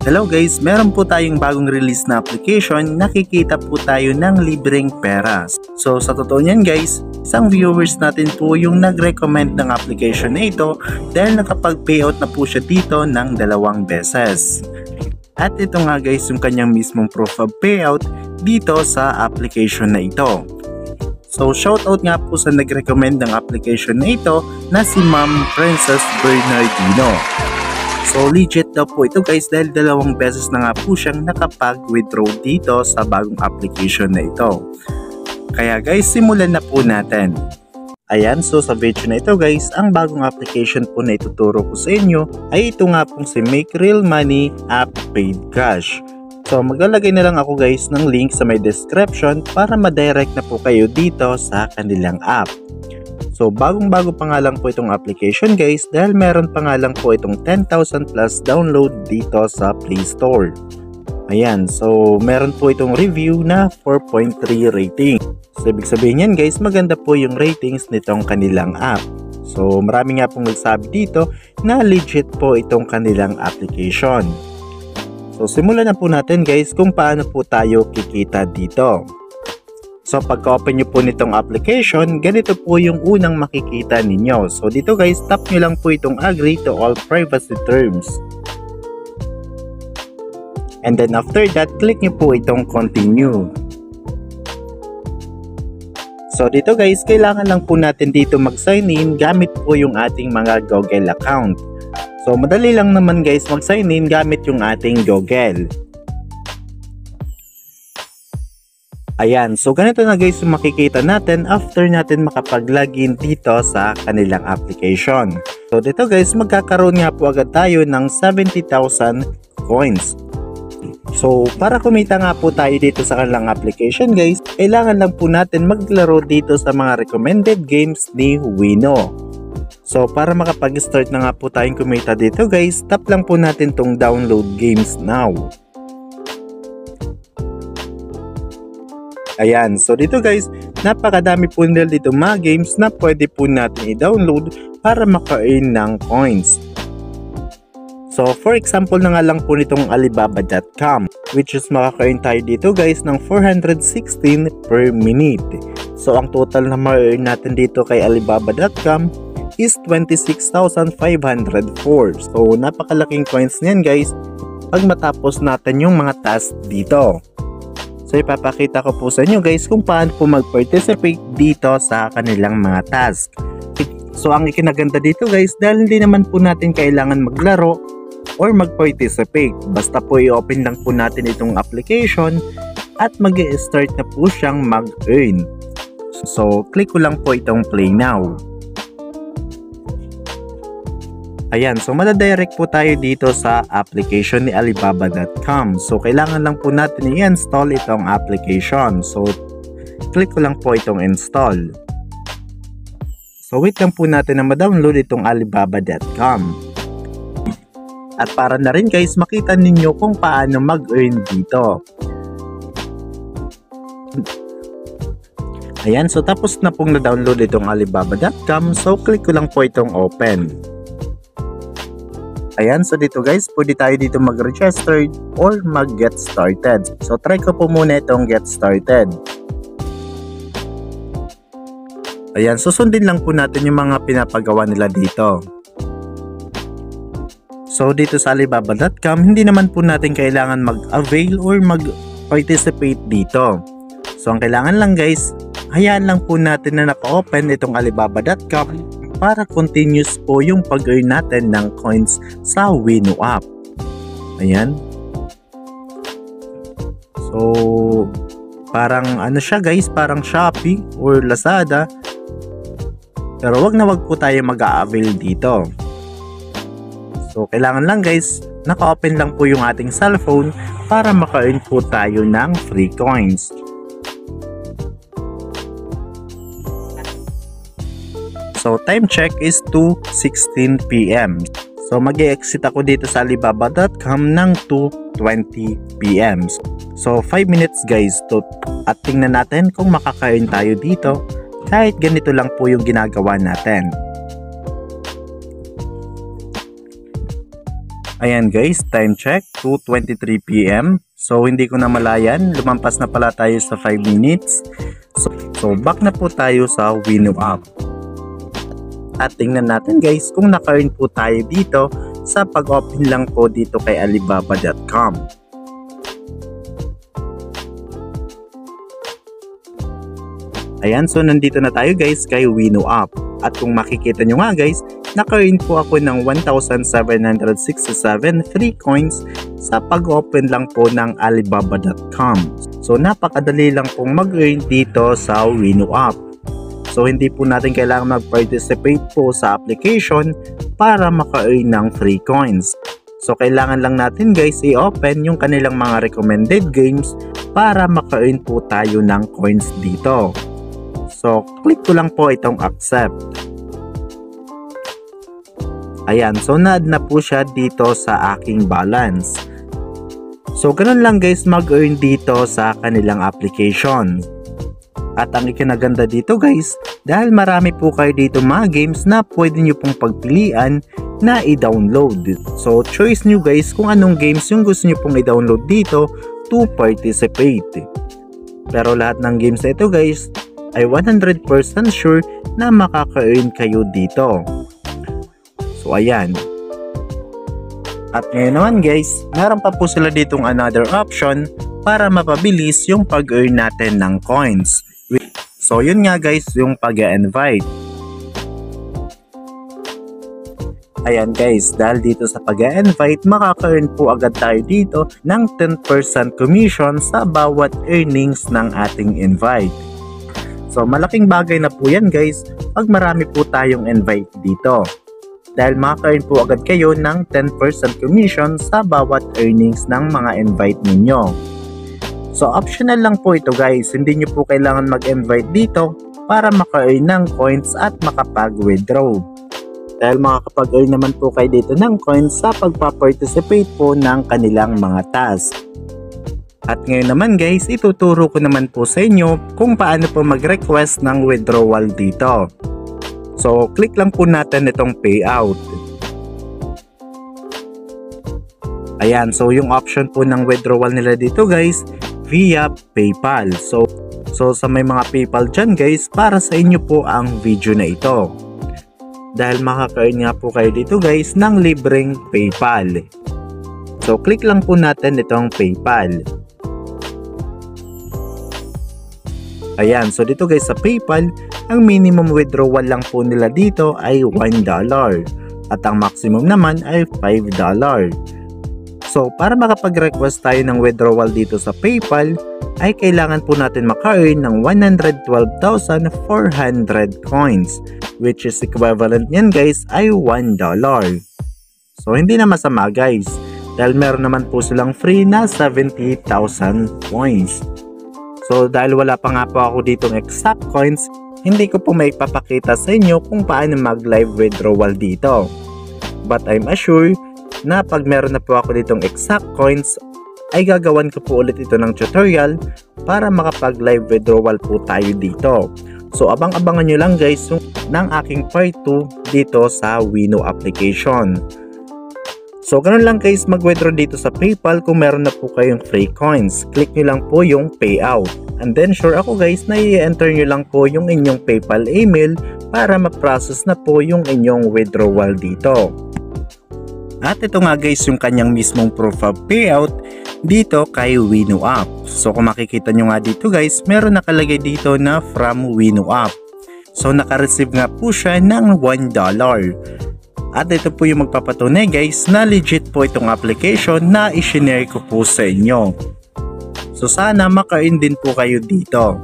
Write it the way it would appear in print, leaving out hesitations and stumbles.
Hello guys, meron po tayong bagong release na application, nakikita po tayo ng libreng pera. So sa totoo niyan guys, isang viewers natin po yung nag-recommend ng application na ito dahil nakapag-payout na po siya dito ng 2 beses. At ito nga guys yung kanyang mismong proof of payout dito sa application na ito. So shoutout nga po sa nag-recommend ng application na ito na si Ma'am Princess Bernardino. So legit daw po ito guys dahil 2 beses na nga po siyang nakapag-withdraw dito sa bagong application na ito. Kaya guys, simulan na po natin. Ayan, so sa video na ito guys, ang bagong application po na ituturo ko sa inyo ay ito nga pong si Make Real Money App Paid Cash. So maglalagay na lang ako guys ng link sa my description para ma-direct na po kayo dito sa kanilang app. So bagong-bago pa nga lang po itong application guys dahil meron pa nga lang po itong 10,000 plus download dito sa Play Store. Ayan, so meron po itong review na 4.3 rating. So ibig sabihin yan guys, maganda po yung ratings nitong kanilang app. So marami nga pong nagsabi dito na legit po itong kanilang application. So simulan na po natin guys kung paano po tayo kikita dito. So pagka-open nyo po nitong application, ganito po yung unang makikita ninyo. So dito guys, tap nyo lang po itong agree to all privacy terms. And then after that, click nyo po itong continue. So dito guys, kailangan lang po natin dito mag-sign in gamit po yung ating mga Google account. So madali lang naman guys mag-sign in gamit yung ating Google. Ayan, so ganito na guys yung makikita natin after natin makapag-login dito sa kanilang application. So dito guys, magkakaroon nga po agad tayo ng 70,000 coins. So para kumita nga po tayo dito sa kanilang application guys, kailangan lang po natin maglaro dito sa mga recommended games ni Wino. So para makapag-start na nga po tayong kumita dito guys, tap lang po natin tong download games now. Ayan, so dito guys, napakadami po nila dito mga games na pwede po natin i-download para maka-earn ng coins. So for example na nga lang po nitong Alibaba.com, which is makaka-earn tayo dito guys ng 416 per minute. So ang total na ma-earn natin dito kay Alibaba.com is 26,504. So napakalaking coins niyan guys pag matapos natin yung mga tasks dito. So ipapakita ko po sa inyo guys kung paano po mag-participate dito sa kanilang mga task. So ang ikinaganda dito guys, dahil hindi naman po natin kailangan maglaro or mag-participate. Basta po i-open lang po natin itong application at mag-start na po siyang mag-earn. So click ko lang po itong play now. Ayan, so madadirect po tayo dito sa application ni Alibaba.com. So kailangan lang po natin i-install itong application. So click ko lang po itong install. So wait lang po natin na ma-download itong Alibaba.com. At para na rin guys, makita ninyo kung paano mag-earn dito. Ayan, so tapos na pong na-download itong Alibaba.com. So click ko lang po itong open. Ayan, so dito guys, pwede tayo dito mag-register or mag-get started. So try ko po muna itong get started. Ayan, susundin lang po natin yung mga pinapagawa nila dito. So dito sa Alibaba.com, hindi naman po natin kailangan mag-avail or mag-participate dito. So ang kailangan lang guys, hayaan lang po natin na naka-open itong Alibaba.com para continuous po yung pag-earn natin ng coins sa Wino app. Ayan. So parang ano siya guys, parang Shopee or Lazada. Pero wag na wag po tayo mag-a-avail dito. So kailangan lang guys, naka-open lang po yung ating cellphone para maka-earn po tayo ng free coins. So time check is 2:16 PM. So mag-e-exit ako dito sa Alibaba.com ng 2:20 PM. So 5 minutes guys to, at tingnan natin kung makaka-earn tayo dito kahit ganito lang po yung ginagawa natin. Ayan guys, time check, 2:23 PM. So hindi ko na malayan, lumampas na pala tayo sa 5 minutes. So back na po tayo sa Wino app. At tingnan natin guys kung naka-earn po tayo dito sa pag-open lang po dito kay Alibaba.com. Ayan, so nandito na tayo guys kay Wino app. At kung makikita nyo nga guys, naka-earn po ako ng 1,767 free coins sa pag-open lang po ng Alibaba.com. So napakadali lang pong mag-earn dito sa Wino app. So hindi po natin kailangan mag-participate po sa application para maka-earn ng free coins. So kailangan lang natin guys i-open yung kanilang mga recommended games para maka-earn po tayo ng coins dito. So click ko lang po itong accept. Ayan, so na-add na po siya dito sa aking balance. So ganun lang guys mag-earn dito sa kanilang application. At ang ikinaganda dito guys, dahil marami po kayo dito mga games na pwede nyo pong pagpilian na i-download. So choice nyo guys kung anong games yung gusto nyo pong i-download dito to participate. Pero lahat ng games na ito guys ay 100% sure na makaka-earn kayo dito. So ayan. At ngayon naman guys, meron pa po sila ditong another option para mapabilis yung pag-earn natin ng coins. So yun nga guys, yung pag-invite. Ayan guys, dahil dito sa pag-invite, makaka-earn po agad tayo dito ng 10% commission sa bawat earnings ng ating invite. So malaking bagay na po yan guys pag marami po tayong invite dito. Dahil makaka-earn po agad kayo ng 10% commission sa bawat earnings ng mga invite ninyo. So optional lang po ito guys, hindi nyo po kailangan mag-invite dito para maka-earn ng coins at makapag-withdraw. Dahil makakapag-earn naman po kayo dito ng coins sa pagpa-participate po ng kanilang mga task. At ngayon naman guys, ituturo ko naman po sa inyo kung paano po mag-request ng withdrawal dito. So click lang po natin itong payout. Ayan, so yung option po ng withdrawal nila dito guys, via PayPal. So sa may mga PayPal dyan guys, para sa inyo po ang video na ito. Dahil makaka-earn nga po kayo dito guys ng libreng PayPal. So click lang po natin itong PayPal. Ayan, so dito guys sa PayPal, ang minimum withdrawal lang po nila dito ay $1 at ang maximum naman ay $5. So para makapag-request tayo ng withdrawal dito sa PayPal, ay kailangan po natin maka-earn ng 112,400 coins, which is equivalent niyan guys ay $1. So hindi na masama guys, dahil meron naman po silang free na 70,000 points. So dahil wala pa nga po ako ditong exact coins, hindi ko po may papakita sa inyo kung paano mag-live withdrawal dito. But I'm assured na pag meron na po ako ditong exact coins, ay gagawan ko po ulit ito ng tutorial para makapag-live withdrawal po tayo dito. So abang-abangan nyo lang guys ng aking part 2 dito sa Wino application. So ganun lang guys mag-withdraw dito sa PayPal kung meron na po kayong free coins. Click nyo lang po yung payout. And then sure ako guys na i-enter nyo lang po yung inyong PayPal email para ma-process na po yung inyong withdrawal dito. At ito nga guys yung kanyang mismong proof of payout dito kay Wino app. So kung makikita nyo nga dito guys, meron nakalagay dito na from Wino app. So naka-receive nga po siya ng $1. At ito po yung magpapatunay guys na legit po itong application na i-share ko po sa inyo. So sana maka-earn din po kayo dito.